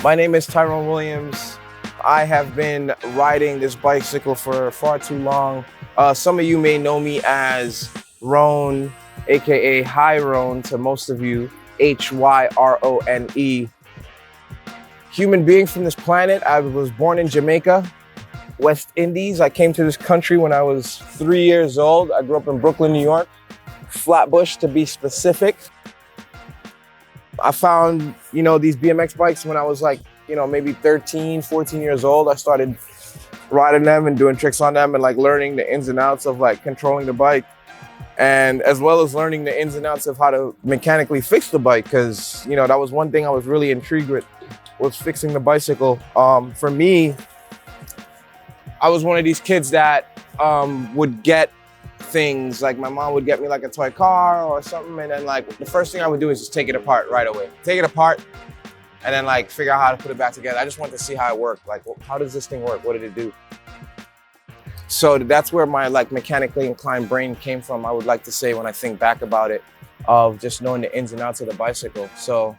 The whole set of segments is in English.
My name is Tyrone Williams. I have been riding this bicycle for far too long. Some of you may know me as Rone, AKA Hyrone to most of you, Hyrone. Human being from this planet. I was born in Jamaica, West Indies. I came to this country when I was 3 years old. I grew up in Brooklyn, New York, Flatbush to be specific. I found, these BMX bikes when I was like, maybe 13, 14 years old. I started riding them and doing tricks on them and like learning the ins and outs of like controlling the bike, and as well as learning the ins and outs of how to mechanically fix the bike. Cause that was one thing I was really intrigued with, was fixing the bicycle. For me, I was one of these kids that would get things, like my mom would get me like a toy car or something, and then like the first thing I would do is just take it apart right away. Take it apart and then like figure out how to put it back together. I just wanted to see how it worked. Like, well, how does this thing work? What did it do? So that's where my like mechanically inclined brain came from, I would like to say, when I think back about it, of just knowing the ins and outs of the bicycle. So,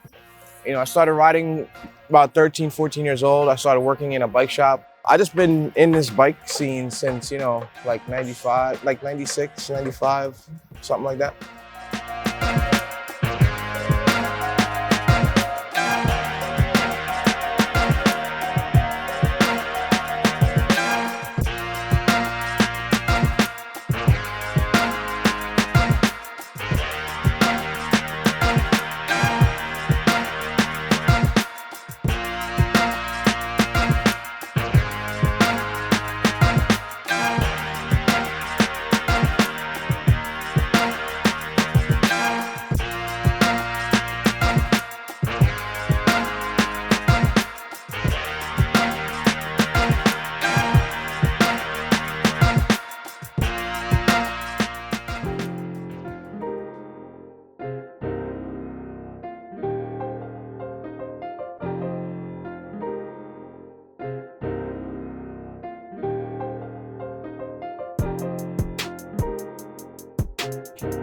I started riding about 13, 14 years old. I started working in a bike shop. I just been in this bike scene since, like 95, like 96, 95, something like that.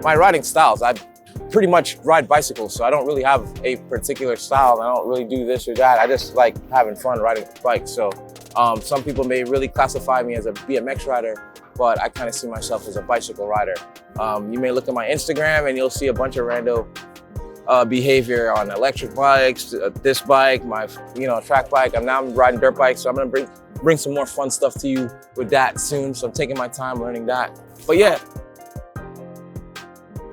My riding styles, I pretty much ride bicycles, so I don't really have a particular style. I don't really do this or that. I just like having fun riding bikes. So some people may really classify me as a BMX rider, but I kind of see myself as a bicycle rider. You may look at my Instagram and you'll see a bunch of rando behavior on electric bikes, this bike, my track bike. I'm riding dirt bikes, so I'm gonna bring some more fun stuff to you with that soon. So I'm taking my time learning that. But yeah,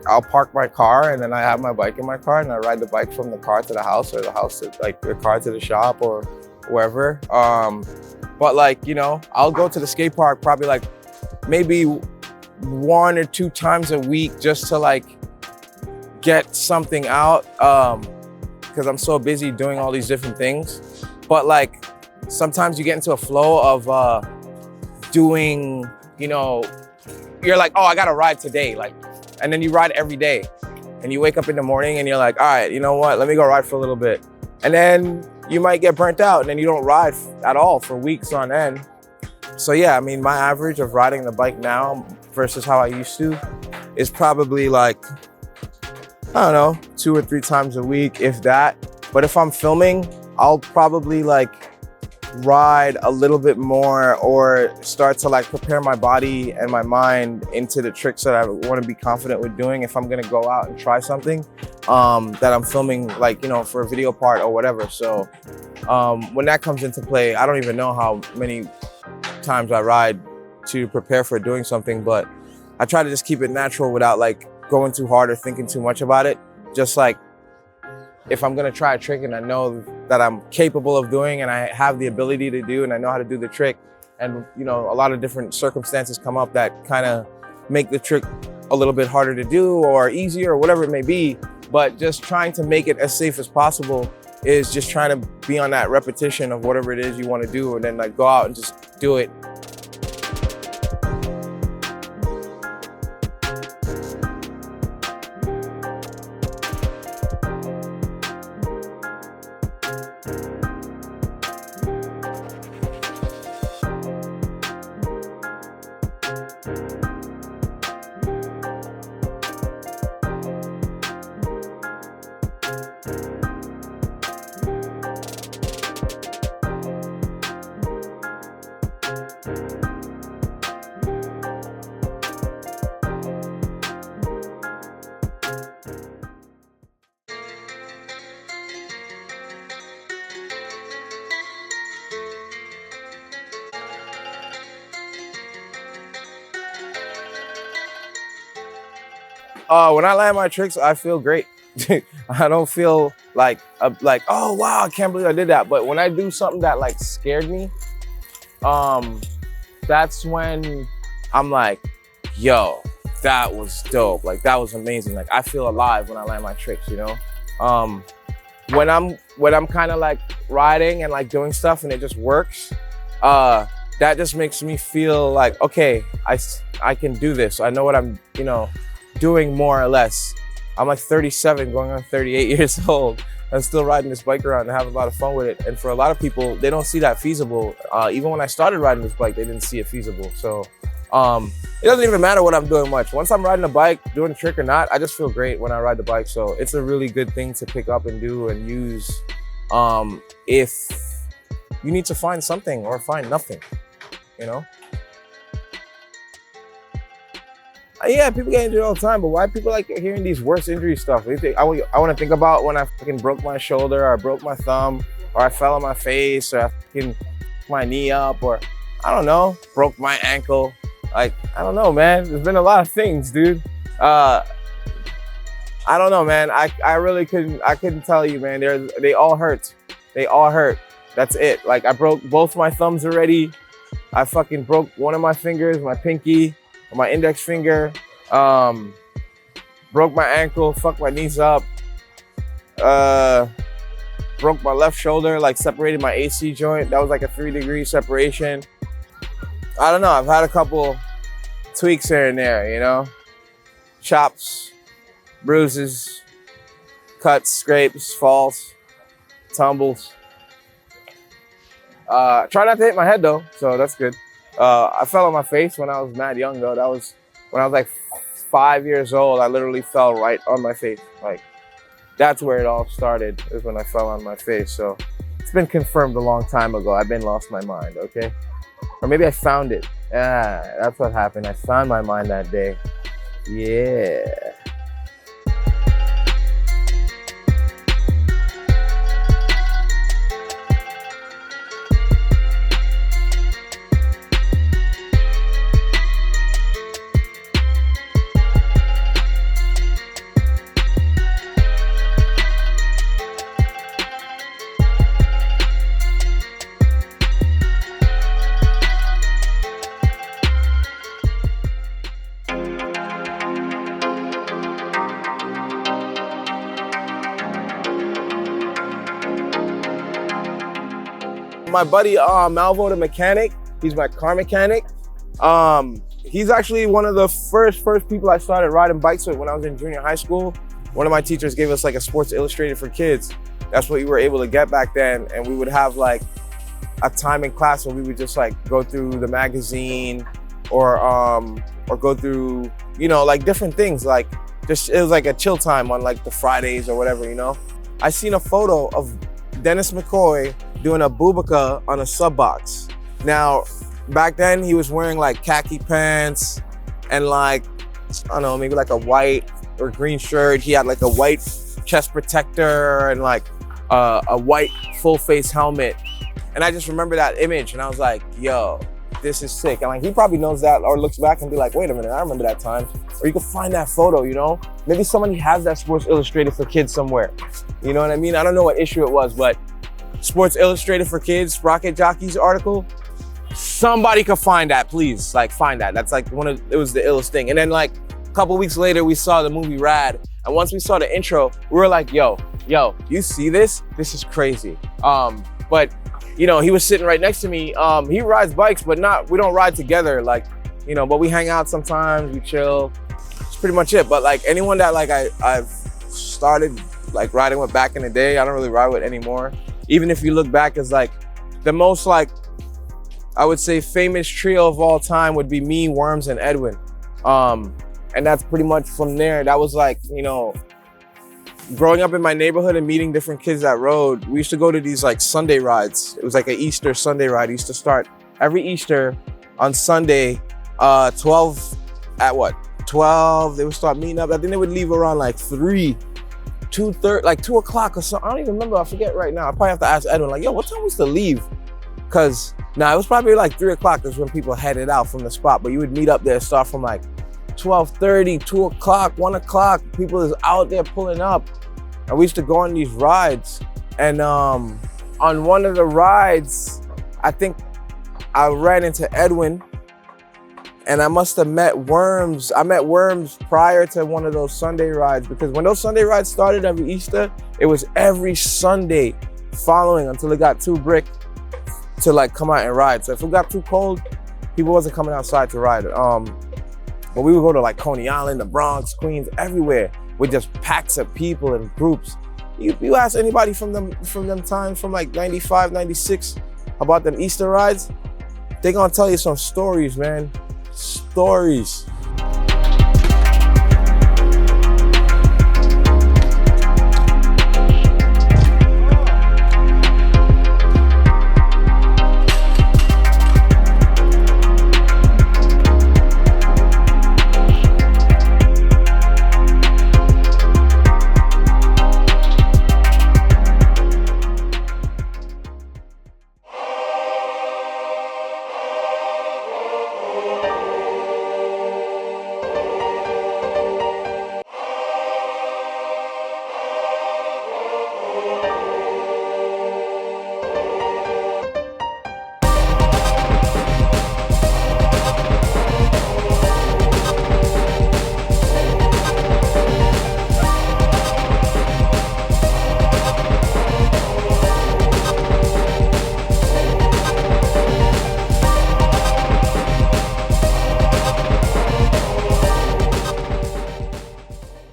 I'll park my car and then I have my bike in my car and I ride the bike from the car to the house, or the house to like the car to the shop or wherever. But like, I'll go to the skate park probably like maybe 1 or 2 times a week just to like get something out, because I'm so busy doing all these different things. But like sometimes you get into a flow of doing, you're like, oh, I gotta ride today, like. And then you ride every day and you wake up in the morning and you're like, all right, you know what? Let me go ride for a little bit. And then you might get burnt out and then you don't ride at all for weeks on end. So yeah, I mean, my average of riding the bike now versus how I used to is probably like, I don't know, 2 or 3 times a week, if that. But if I'm filming, I'll probably like ride a little bit more, or start to like prepare my body and my mind into the tricks that I want to be confident with doing if I'm going to go out and try something that I'm filming, like, for a video part or whatever. So when that comes into play, I don't even know how many times I ride to prepare for doing something, but I try to just keep it natural without like going too hard or thinking too much about it. Just like, if I'm gonna try a trick and I know that I'm capable of doing and I have the ability to do and I know how to do the trick, and a lot of different circumstances come up that kind of make the trick a little bit harder to do or easier or whatever it may be, but just trying to make it as safe as possible is just trying to be on that repetition of whatever it is you want to do, and then like go out and just do it. When I land my tricks, I feel great. I don't feel like, oh wow, I can't believe I did that. But when I do something that like scared me, that's when I'm like, yo, that was dope. Like that was amazing. Like I feel alive when I land my tricks, you know? When I'm kind of like riding and like doing stuff and it just works, that just makes me feel like, okay, I can do this. I know what I'm, you know, doing more or less. I'm like 37 going on 38 years old. I'm still riding this bike around and having a lot of fun with it. And for a lot of people, they don't see that feasible. Even when I started riding this bike, they didn't see it feasible. So it doesn't even matter what I'm doing much. Once I'm riding a bike, doing a trick or not, I just feel great when I ride the bike. So it's a really good thing to pick up and do and use if you need to find something or find nothing, you know? Yeah, people get injured all the time, but why people like hearing these worst injury stuff? I want to think about when I fucking broke my shoulder, or I broke my thumb, or I fell on my face, or I fucking my knee up, or I don't know, broke my ankle. Like, I don't know, man. There's been a lot of things, dude. I don't know, man. I really couldn't tell you, man. They all hurt. They all hurt. That's it. Like, I broke both my thumbs already. I fucking broke one of my fingers, my pinky, my index finger, broke my ankle, fucked my knees up, broke my left shoulder, like separated my AC joint. That was like a 3-degree separation. I don't know, I've had a couple tweaks here and there, you know? Chops, bruises, cuts, scrapes, falls, tumbles. Try not to hit my head though, so that's good. I fell on my face when I was mad young though. That was when I was like 5 years old. I literally fell right on my face. Like that's where it all started, is when I fell on my face. So it's been confirmed a long time ago. I've been lost my mind, okay? Or maybe I found it. That's what happened. I found my mind that day. Yeah. My buddy Malvo the mechanic, he's my car mechanic. He's actually one of the first people I started riding bikes with when I was in junior high school. One of my teachers gave us like a Sports Illustrated for kids. That's what we were able to get back then. And we would have like a time in class where we would just like go through the magazine or go through, you know, like different things. Like just, it was like a chill time on like the Fridays or whatever, you know? I seen a photo of Dennis McCoy doing a Bubaka on a sub box. Now, back then he was wearing like khaki pants and like, I don't know, maybe like a white or green shirt. He had like a white chest protector and like a white full face helmet. And I just remember that image and I was like, yo, this is sick. And like, he probably knows that or looks back and be like, wait a minute, I remember that time. Or you can find that photo, you know? Maybe somebody has that Sports Illustrated for kids somewhere. You know what I mean? I don't know what issue it was, but Sports Illustrated for Kids, Sprocket Jockeys article. Somebody could find that, please. Like, find that. That's like it was the illest thing. And then like a couple weeks later, we saw the movie Rad. And once we saw the intro, we were like, yo, you see this? This is crazy. But you know, he was sitting right next to me. He rides bikes, but we don't ride together. Like, you know, but we hang out sometimes, we chill. It's pretty much it. But like anyone that like I've started like riding with back in the day, I don't really ride with anymore. Even if you look back as like the most like, I would say famous trio of all time would be me, Worms, and Edwin. And that's pretty much from there. That was like, you know, growing up in my neighborhood and meeting different kids that rode, we used to go to these like Sunday rides. It was like an Easter Sunday ride. It used to start every Easter on Sunday, 12, they would start meeting up. I think they would leave around like 2:30, like 2 o'clock or something. I don't even remember, I forget right now. I probably have to ask Edwin, like, yo, what time we used to leave? Cause it was probably like 3 o'clock is when people headed out from the spot, but you would meet up there, start from like 12:30, 2 o'clock, 1 o'clock, people is out there pulling up. And we used to go on these rides. And on one of the rides, I think I ran into Edwin, and I must have met Worms. I met Worms prior to one of those Sunday rides, because when those Sunday rides started every Easter, it was every Sunday following until it got too brick to like come out and ride. So if it got too cold, people wasn't coming outside to ride. But we would go to like Coney Island, the Bronx, Queens, everywhere with just packs of people and groups. You ask anybody from them times from like 95, 96 about them Easter rides, they gonna tell you some stories, man. Stories.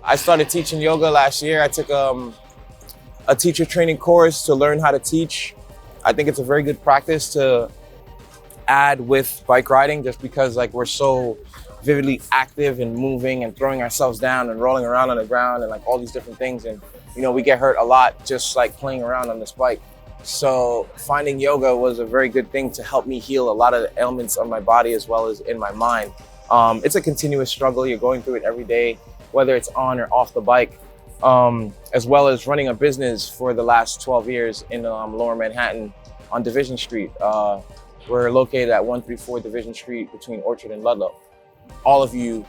I started teaching yoga last year. I took a teacher training course to learn how to teach. I think it's a very good practice to add with bike riding, just because like we're so vividly active and moving and throwing ourselves down and rolling around on the ground and like all these different things. And you know, we get hurt a lot just like playing around on this bike. So finding yoga was a very good thing to help me heal a lot of the ailments of my body as well as in my mind. It's a continuous struggle. You're going through it every day, whether it's on or off the bike, as well as running a business for the last 12 years in Lower Manhattan on Division Street. We're located at 134 Division Street between Orchard and Ludlow. All of you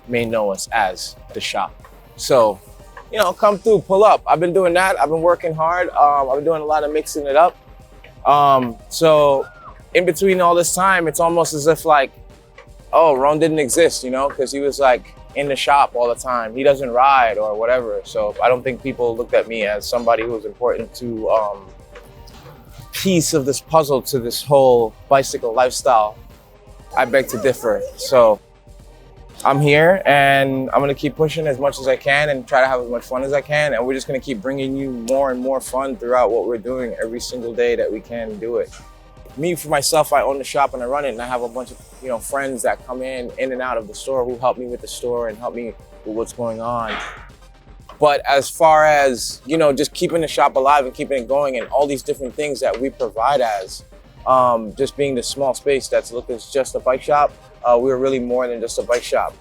may know us as The Shop. So, you know, come through, pull up. I've been doing that. I've been working hard. I've been doing a lot of mixing it up. So in between all this time, it's almost as if like, oh, Ron didn't exist, you know, because he was like in the shop all the time. He doesn't ride or whatever. So I don't think people looked at me as somebody who was important to piece of this puzzle to this whole bicycle lifestyle. I beg to differ. So I'm here and I'm gonna keep pushing as much as I can and try to have as much fun as I can. And we're just gonna keep bringing you more and more fun throughout what we're doing every single day that we can do it. Me, for myself, I own the shop and I run it, and I have a bunch of, you know, friends that come in and out of the store who help me with the store and help me with what's going on. But as far as, you know, just keeping the shop alive and keeping it going and all these different things that we provide as, just being the small space that's looked as just a bike shop, we're really more than just a bike shop.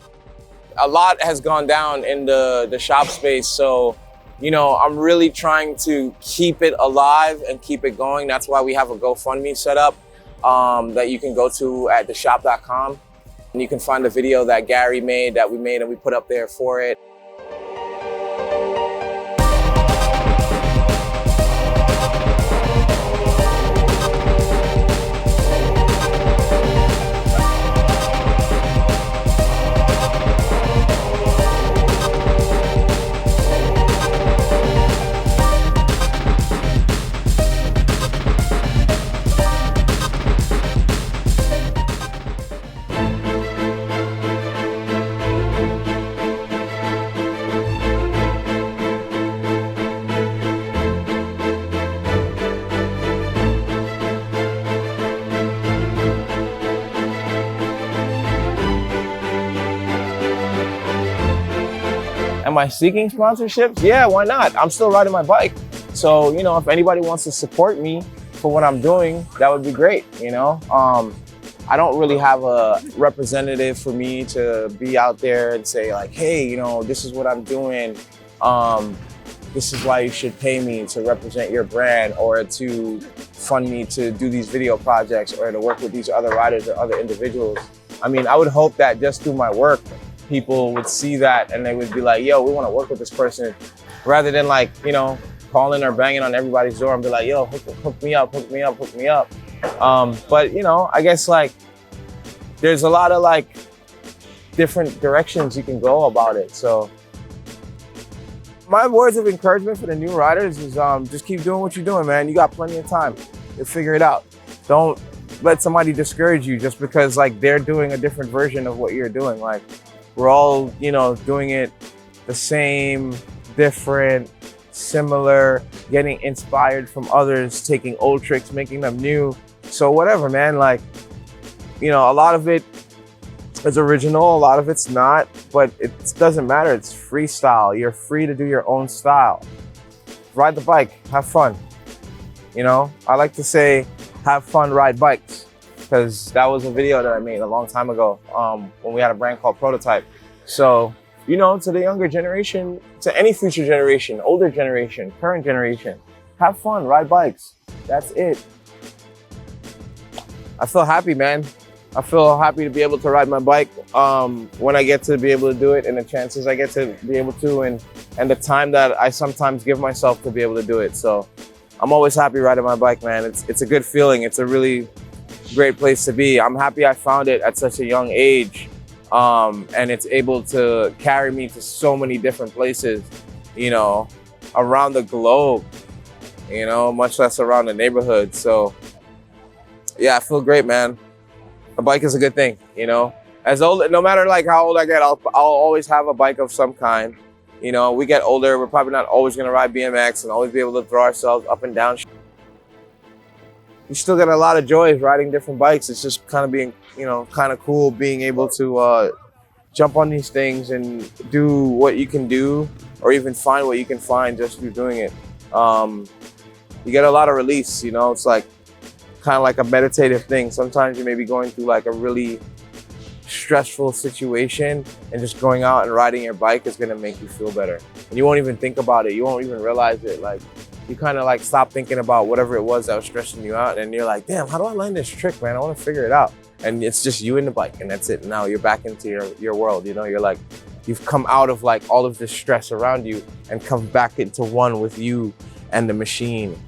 A lot has gone down in the shop space, so you know, I'm really trying to keep it alive and keep it going. That's why we have a GoFundMe set up that you can go to at theshop.com. And you can find the video that Gary made, that we made and we put up there for it. Am I seeking sponsorships? Yeah, why not? I'm still riding my bike. So, you know, if anybody wants to support me for what I'm doing, that would be great, you know? I don't really have a representative for me to be out there and say like, hey, you know, this is what I'm doing. This is why you should pay me to represent your brand or to fund me to do these video projects or to work with these other riders or other individuals. I mean, I would hope that just through my work, people would see that and they would be like, yo, we want to work with this person, rather than like, you know, calling or banging on everybody's door and be like, yo, hook me up, hook me up, hook me up. But you know, I guess like there's a lot of like different directions you can go about it. So my words of encouragement for the new riders is just keep doing what you're doing, man. You got plenty of time. You'll figure it out. Don't let somebody discourage you just because like they're doing a different version of what you're doing. Like we're all, you know, doing it the same, different, similar, getting inspired from others, taking old tricks, making them new. So whatever, man, like, you know, a lot of it is original, a lot of it's not, but it doesn't matter. It's freestyle. You're free to do your own style. Ride the bike, have fun. You know, I like to say, have fun, ride bikes, because that was a video that I made a long time ago when we had a brand called Prototype. So, you know, to the younger generation, to any future generation, older generation, current generation, have fun, ride bikes. That's it. I feel happy, man. I feel happy to be able to ride my bike when I get to be able to do it, and the chances I get to be able to, and the time that I sometimes give myself to be able to do it. So I'm always happy riding my bike, man. It's a good feeling. It's a really great place to be. I'm happy I found it at such a young age, and it's able to carry me to so many different places, you know, around the globe, you know, much less around the neighborhood. So yeah, I feel great, man. A bike is a good thing, you know. No matter like how old I get, I'll always have a bike of some kind. You know, we get older, we're probably not always gonna ride BMX and always be able to throw ourselves up and down. You still get a lot of joys riding different bikes. It's just kind of being, you know, kind of cool being able to jump on these things and do what you can do, or even find what you can find just through doing it. You get a lot of release, you know. It's like kind of like a meditative thing. Sometimes you may be going through like a really stressful situation, and just going out and riding your bike is gonna make you feel better. And you won't even think about it. You won't even realize it. Like you kind of like stop thinking about whatever it was that was stressing you out, and you're like, damn, how do I learn this trick, man? I want to figure it out. And it's just you and the bike, and that's it. Now you're back into your world. You know, you're like, you've come out of like all of this stress around you and come back into one with you and the machine.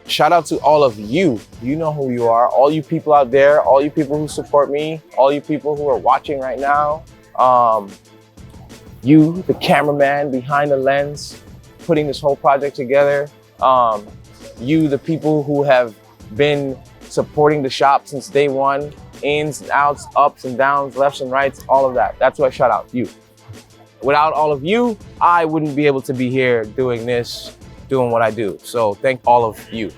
Shout out to all of you. You know who you are. All you people out there, all you people who support me, all you people who are watching right now. You, the cameraman behind the lens, putting this whole project together. You, the people who have been supporting the shop since day one, ins and outs, ups and downs, lefts and rights, all of that. That's what I shout out, you. Without all of you, I wouldn't be able to be here doing this, doing what I do. So thank all of you.